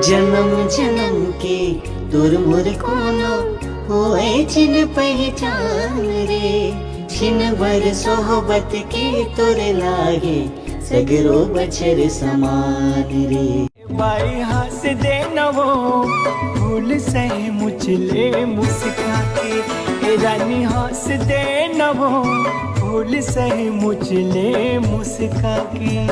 जन्म जन्म के तुर मुर कोनो होए छिन पहचान रे, छिन भर सोहबत के तुर लागे सगरो बछर समान रे। बाई हंस दे नवो फूल से मुझले मुस्का के, रानी हंस दे नवो फूल से मुझले मुस्का के।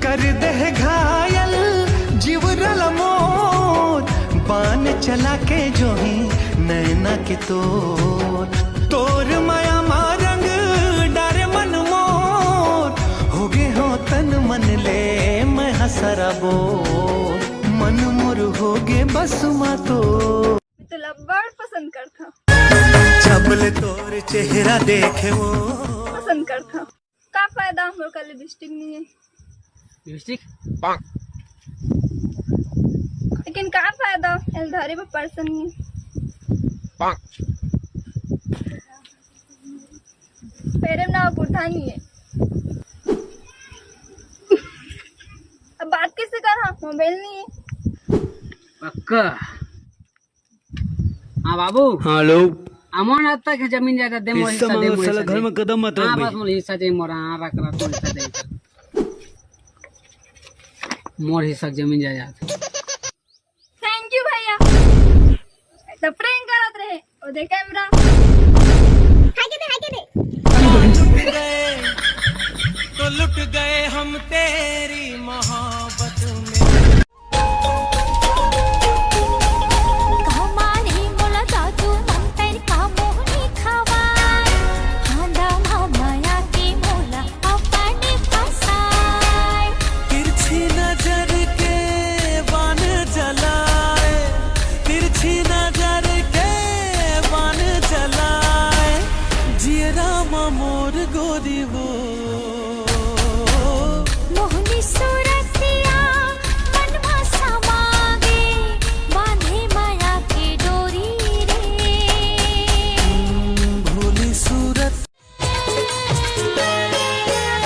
कर दे घायल जीवरल मोर, बान चला के जो ही नैना के तोर माया मारंग डारे मन मोर, हो गे हो तन मन ले मैं हसरा बोल, मन मोर हो गे बस मा तो लब्बड़ पसंद करता, छबले तोर चेहरा देखे वो पसंद करता। का फायदा हमरो का लिपस्टिक नहीं है, लिपस्टिक लेकिन का फायदा एलधारी पे पर्सन नहीं है, फेरे ना पुरथा नहीं है। अब बात किससे कर, हाँ मोबाइल नहीं है पक्का। हाँ बाबू, हेलो, अमन आता के जमीन जायदाद दे मोर हिस्सा दे, मोर हिस्सा घर में कदम मत रख हां भाई। बस मोर हिस्सा दे, मोर हां रख रख मोर हिस्सा दे, मोर हिस्सा जमीन जायदाद। थैंक यू भैया, तो प्रैंक करत रहे ओ दे कैमरा हाय के दे तो लुट गए हम तेरी मोहब्बत में। मोहनी सूरतिया मनवा समागे, बांधे माया की डोरी रे, भोली सूरत।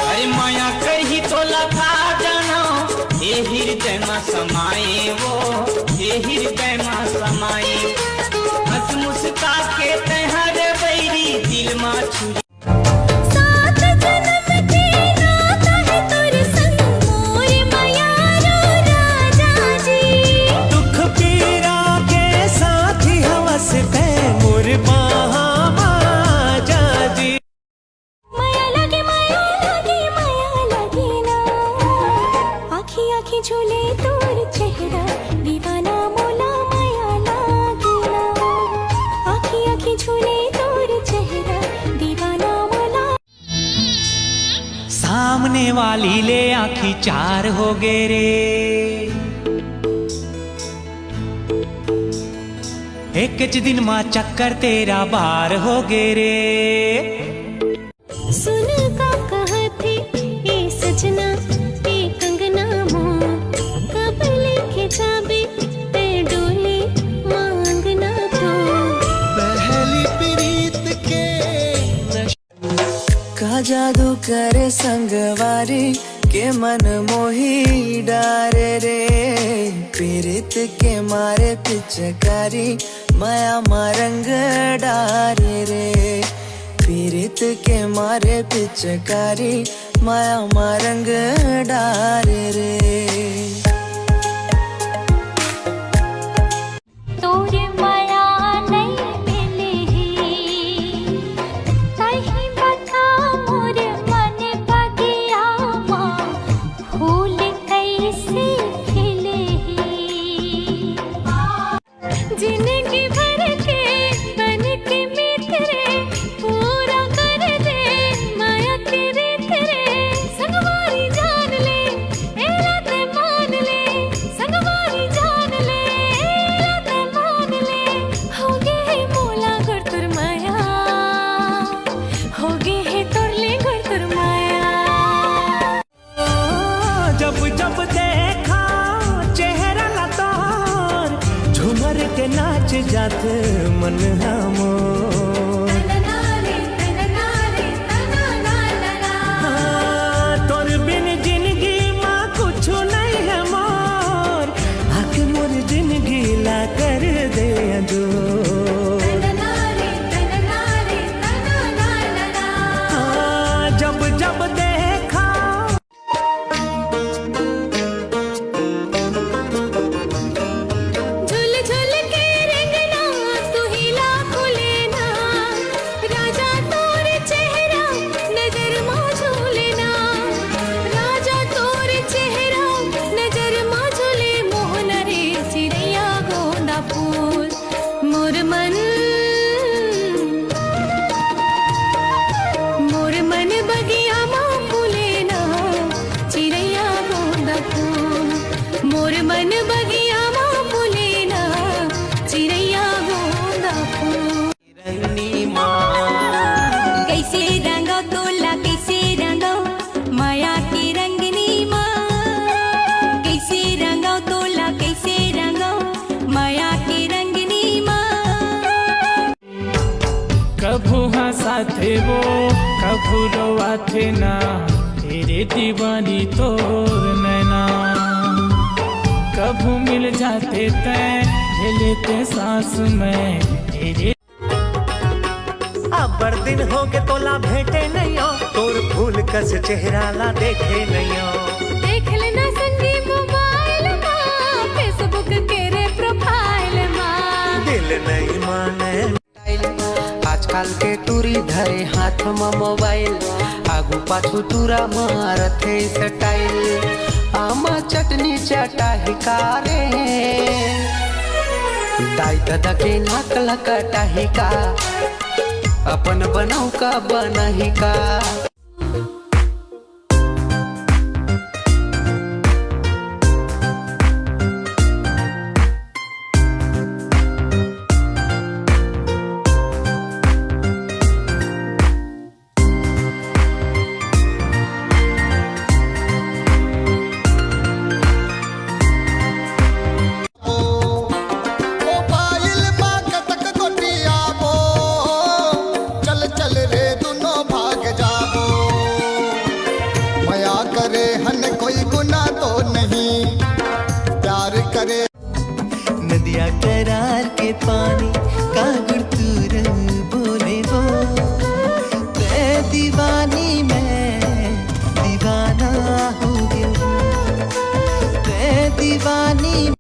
अरे माया कही तो लखा जानो, हे हृदय में समाये वो, हे हृदय में समाये, हंस मुस्का के तहर बैरी दिल में छुरी। झूले तोर चेहरा दीवाना मोला माया लागेला, आखी आखी झूले तोर चेहरा दीवाना मोला। सामने वाली ले आँखी चार हो गे रे, एक दिन माँ चक्कर तेरा बार हो गे रे। सुन का कहते ए सजना जाबे ते डोली मांगना तो, पहली प्रीत के का जादू करे संगवारी के मन मोही डारे रे, पीरित के मारे पिचकारी माया मारंग डारे रे, पीरित के मारे पिचकारी माया मारंग डारे रे। जिंदगी भर के बन के मित्र पूरा कर दे माया के रीत रे, संगवारी जान ले ए रात मान ले। के नाच जात मन हमोर तोर बिन जिंदगी माँ कुछ नहीं है मोर आके मोर जिंदगी ला कर दे अजोर जब जब देखा झुल झुल के रंगना तू ही लाखों लेना राजा तोर चेहरा नजर माँ झूलना राजा तोर चेहरा नजर माँ झूले मोहन रे चिड़ैया गोंदा फूल मोर मन बगिया माँ फूलेना चिड़ैया गोंदा फूल मोर मन बगिया माँ फूलेना चिड़ैया गोंदा फूल रंगनी माँ कैसे रंगो तोला कैसे रंगो माया की रंगनी माँ कैसे रंगो तोला कैसे रंगो माया की रंगनी माँ कभू हंसाथे वो कभू रोवाथे ना तेरे दीवानी तोर नैना कभू मिल जाते तय ले लेते सांस में तेरे अब बड़ दिन हो गए तोला भेटे नहीं हो तोर फूल कस चेहरा ला देखे नहीं हो देख लेना संगी मोबाइल माँ फेसबुक के रे प्रोफाइल माँ दिल नहीं माने आजकल के टूरी धरे हाथ में मोबाइल आगू पाछू टूरा मारथे स्टाइल आमा चटनी चटा हिकारे दाई दादा के नाक लकटा हिका अपन बनाऊ का बनही का नदिया करार के पानी का गुड़तूर बोले वो ते दीवानी में दीवाना हो गया ते दीवानी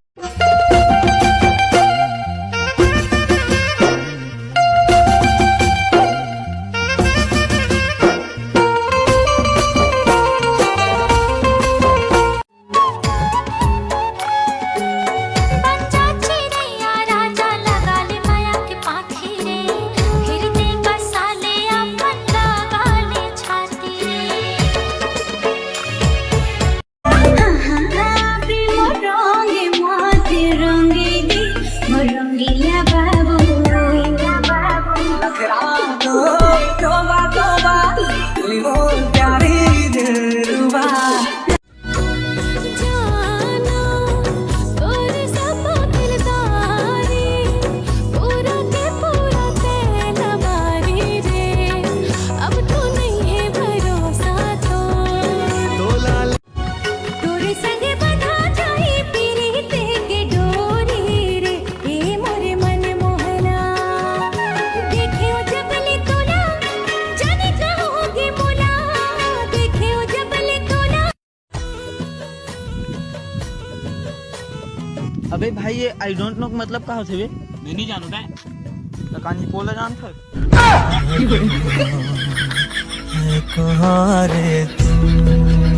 अबे भाई ये आई डोंट नो मतलब का होथे बे मैं नहीं जानू बे कानी पोला जान था कहाँ रे तुम